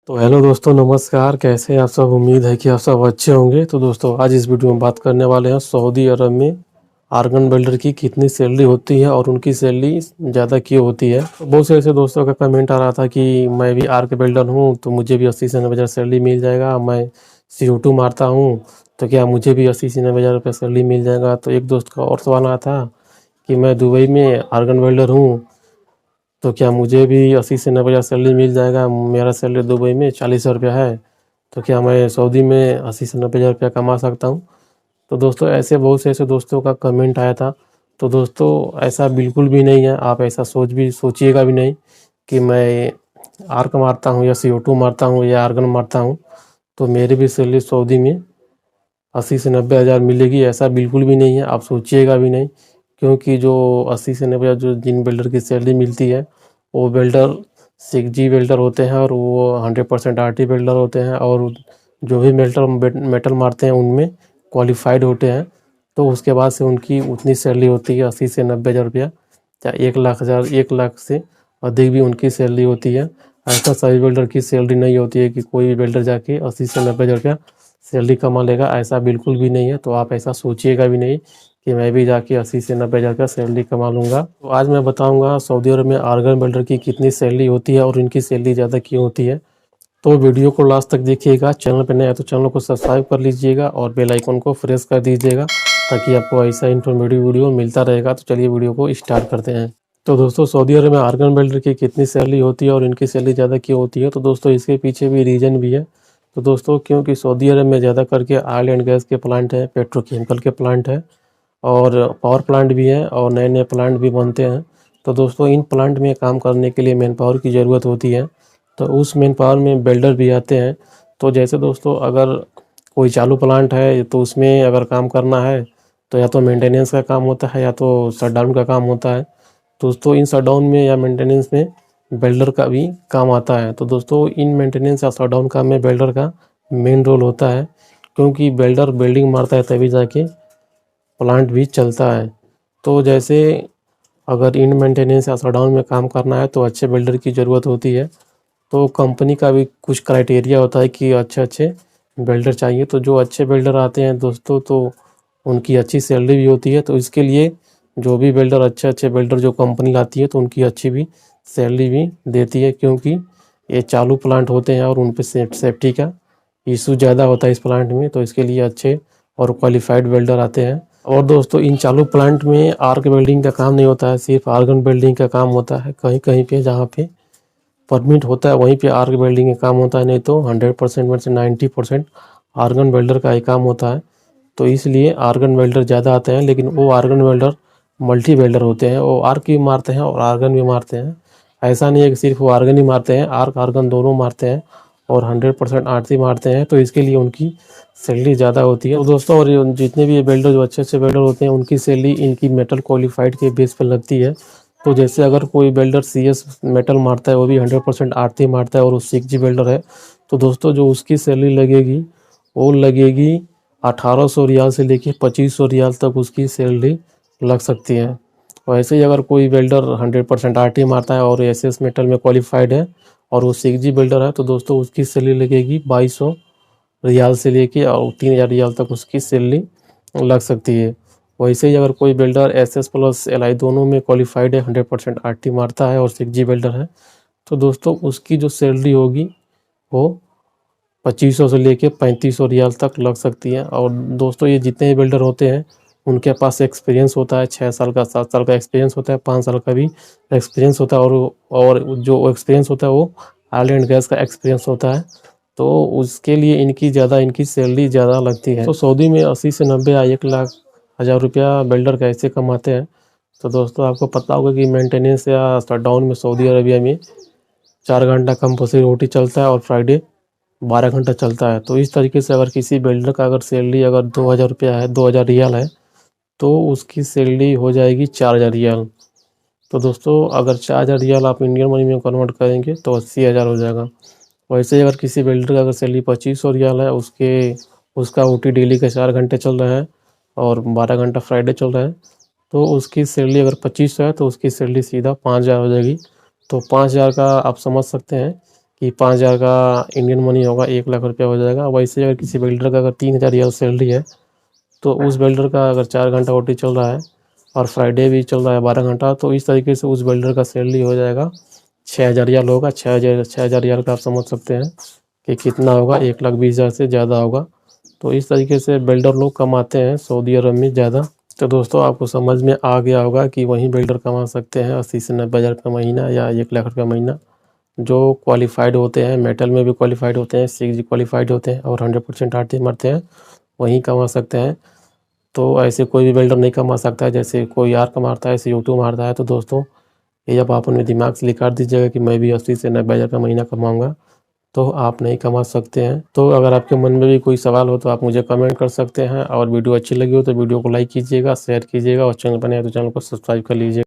तो हेलो दोस्तों, नमस्कार। कैसे हैं आप सब? उम्मीद है कि आप सब अच्छे होंगे। तो दोस्तों, आज इस वीडियो में बात करने वाले हैं सऊदी अरब में आर्गन वेल्डर की कितनी सैलरी होती है और उनकी सैलरी ज़्यादा क्यों होती है। तो बहुत से ऐसे दोस्तों का कमेंट आ रहा था कि मैं भी आर्क वेल्डर हूँ तो मुझे भी 80 से 90 हज़ार सैलरी मिल जाएगा। मैं CO2 मारता हूँ तो क्या मुझे भी 80 से 90 हज़ार रुपये सैलरी मिल जाएगा। तो एक दोस्त का और सवाल आया था कि मैं दुबई में आर्गन वेल्डर हूँ तो क्या मुझे भी 80 से 90 हज़ार सैलरी मिल जाएगा। मेरा सैलरी दुबई में 40 हज़ार रुपया है, तो क्या मैं सऊदी में 80 से 90 हज़ार रुपया कमा सकता हूँ। तो दोस्तों, ऐसे बहुत से ऐसे दोस्तों का कमेंट आया था। तो दोस्तों, ऐसा बिल्कुल भी नहीं है। आप ऐसा सोचिएगा भी नहीं कि मैं आर्क मारता हूँ या CO2 मारता हूँ या आर्गन मारता हूँ तो मेरी भी सैलरी सऊदी में 80 से 90 हज़ार मिलेगी। ऐसा बिल्कुल भी नहीं है, आप सोचिएगा भी नहीं। क्योंकि जो 80 से 90 हज़ार जो जिन बिल्डर की सैलरी मिलती है वो बिल्डर 6G बिल्डर होते हैं और वो 100% RT बिल्डर होते हैं और जो भी मेटल मारते हैं उनमें क्वालिफाइड होते हैं। तो उसके बाद से उनकी उतनी सैलरी होती है 80 से 90 हज़ार रुपया, या 1 लाख से अधिक भी उनकी सैलरी होती है। ऐसा सभी बिल्डर की सैलरी नहीं होती है कि कोई भी बिल्डर जाके 80 से 90 हज़ार रुपया सैलरी कमा लेगा। ऐसा बिल्कुल भी नहीं है। तो आप ऐसा सोचिएगा भी नहीं कि मैं भी जाके 80 से 90 हज़ार का सैलरी कमा लूँगा। तो आज मैं बताऊँगा सऊदी अरब में आर्गन वेल्डर की कितनी सैलरी होती है और इनकी सैलरी ज़्यादा क्यों होती है। तो वीडियो को लास्ट तक देखिएगा। चैनल पर नया है तो चैनल को सब्सक्राइब कर लीजिएगा और बेल आइकन को प्रेस कर दीजिएगा ताकि आपको ऐसा इन्फॉर्मेटिव वीडियो मिलता रहेगा। तो चलिए वीडियो को स्टार्ट करते हैं। तो दोस्तों, सऊदी अरब में आर्गन वेल्डर की कितनी सैलरी होती है और इनकी सैलरी ज़्यादा क्यों होती है। तो दोस्तों, इसके पीछे भी रीज़न भी है। तो दोस्तों, क्योंकि सऊदी अरब में ज़्यादा करके ऑयल एंड गैस के प्लांट है, पेट्रोकेमिकल के प्लांट है और पावर प्लांट भी है और नए नए प्लांट भी बनते हैं। तो दोस्तों, इन प्लांट में काम करने के लिए मैन पावर की ज़रूरत होती है। तो उस मैन पावर में बिल्डर भी आते हैं। तो जैसे दोस्तों, अगर कोई चालू प्लांट है तो उसमें अगर काम करना है तो या तो मेंटेनेंस का काम होता है या तो शटडाउन का काम होता है। दोस्तों, इन शटडाउन में या मेंटेनेंस में बिल्डर का भी काम आता है। तो दोस्तों, इन मेंटेनेंस या शटडाउन काम में बिल्डर का मेन रोल होता है, क्योंकि बिल्डर बिल्डिंग मारता है तभी जाके प्लांट भी चलता है। तो जैसे अगर इन मेंटेनेंस या शटडाउन में काम करना है तो अच्छे बिल्डर की ज़रूरत होती है। तो कंपनी का भी कुछ क्राइटेरिया होता है कि अच्छे अच्छे बिल्डर चाहिए। तो जो अच्छे बिल्डर आते हैं दोस्तों, तो उनकी अच्छी सैलरी भी होती है। तो इसके लिए जो भी बिल्डर अच्छे अच्छे बिल्डर जो कंपनी लाती है तो उनकी अच्छी भी सैलरी भी देती है, क्योंकि ये चालू प्लांट होते हैं और उन पर सेफ्टी का इशू ज़्यादा होता है इस प्लांट में। तो इसके लिए अच्छे और क्वालिफाइड बिल्डर आते हैं। और दोस्तों, इन चालू प्लांट में आर्क वेल्डिंग का काम नहीं होता है, सिर्फ आर्गन वेल्डिंग का काम होता है। कहीं कहीं पे जहाँ पे परमिट होता है वहीं पे आर्क वेल्डिंग का काम होता है, नहीं तो 100% में से 90% आर्गन वेल्डर का ही काम होता है। तो इसलिए आर्गन वेल्डर ज़्यादा आते हैं, लेकिन वो आर्गन वेल्डर मल्टी वेल्डर होते हैं। वो आर्क भी मारते हैं और आर्गन भी मारते हैं। ऐसा नहीं है कि सिर्फ वो आर्गन ही मारते हैं, आर्क आर्गन दोनों मारते हैं और 100% आरसी मारते हैं। तो इसके लिए उनकी सैलरी ज़्यादा होती है। तो दोस्तों, और जितने भी वेल्डर जो अच्छे अच्छे वेल्डर होते हैं उनकी सैलरी इनकी मेटल क्वालिफाइड के बेस पर लगती है। तो जैसे अगर कोई वेल्डर CS मेटल मारता है, वो भी 100% आरती मारता है और वो 6G वेल्डर है, तो दोस्तों जो उसकी सैलरी लगेगी वो लगेगी 1800 रियाल से लेके 2500 रियाल तक उसकी सैलरी लग सकती है। वैसे ही अगर कोई वेल्डर 100% RT मारता है और SS मेटल में क्वालिफाइड है और वो 6G वेल्डर है, तो दोस्तों उसकी सैलरी लगेगी 2200 रियाल से लेके और 3000 रियाल तक उसकी सैलरी लग सकती है। वैसे ही अगर कोई बिल्डर SS प्लस LI दोनों में क्वालिफाइड है, 100% RT मारता है और 6G बिल्डर है, तो दोस्तों उसकी जो सैलरी होगी वो 2500 से लेके 3500 रियाल तक लग सकती है। और दोस्तों, ये जितने भी बिल्डर होते हैं उनके पास एक्सपीरियंस होता है, 6 साल का 7 साल का एक्सपीरियंस होता है, 5 साल का भी एक्सपीरियंस होता है और जो एक्सपीरियंस होता है वो ऑयल एंड गैस का एक्सपीरियंस होता है। तो उसके लिए इनकी सैलरी ज़्यादा लगती है। तो सऊदी में 80 से 90 या 1 लाख रुपया बिल्डर कैसे कमाते हैं। तो दोस्तों, आपको पता होगा कि मेंटेनेंस या शटडाउन में सऊदी अरबिया में 4 घंटा कंपल्सरी रोटी चलता है और फ्राइडे 12 घंटा चलता है। तो इस तरीके से अगर किसी बिल्डर का अगर सैलरी अगर 2000 रुपया है, 2000 रियाल है, तो उसकी सैलरी हो जाएगी 4000 रियाल। तो दोस्तों, अगर 4000 रियाल आप इंडियन मनी में कन्वर्ट करेंगे तो 80,000 हो जाएगा। वैसे ही अगर किसी बिल्डर का अगर सैलरी 2500 रियाल है, उसका OT डेली का 4 घंटे चल रहा है और 12 घंटा फ्राइडे चल रहा है, तो उसकी सैलरी अगर 2500 है तो उसकी सैलरी सीधा 5000 हो जाएगी। तो 5000 का आप समझ सकते हैं कि 5,000 का इंडियन मनी होगा 1,00,000 रुपया हो जाएगा। वैसे अगर किसी बिल्डर का अगर 3,000 ईयर सैलरी है तो उस बिल्डर का अगर 4 घंटा ओटी चल रहा है और फ्राइडे भी चल रहा है 12 घंटा, तो इस तरीके से उस बिल्डर का सैलरी हो जाएगा 6,000 रियाल होगा। 6,000 रियाल का आप समझ सकते हैं कि कितना होगा, 1,20,000 से ज़्यादा होगा। तो इस तरीके से बिल्डर लोग कमाते हैं सऊदी अरब में ज़्यादा। तो दोस्तों आपको समझ में आ गया होगा कि वहीं बिल्डर कमा सकते हैं 80 से 90,000 रुपये महीना या 1,00,000 रुपये महीना। जो क्वालिफाइड होते हैं, मेटल में भी क्वालिफाइड होते हैं, 6G क्वालिफाइड होते हैं और 100% आरती मारते हैं, वहीं कमा सकते हैं। तो ऐसे कोई भी बिल्डर नहीं कमा सकता है जैसे कोई यार कमाता है, ऐसे यूट्यूब मारता है। तो दोस्तों ये जब आप अपने दिमाग से निकाल दीजिएगा कि मैं भी 80 से 90,000 का महीना कमाऊंगा, तो आप नहीं कमा सकते हैं। तो अगर आपके मन में भी कोई सवाल हो तो आप मुझे कमेंट कर सकते हैं, और वीडियो अच्छी लगी हो तो वीडियो को लाइक कीजिएगा, शेयर कीजिएगा और चैनल पर नए हो तो चैनल को सब्सक्राइब कर लीजिए।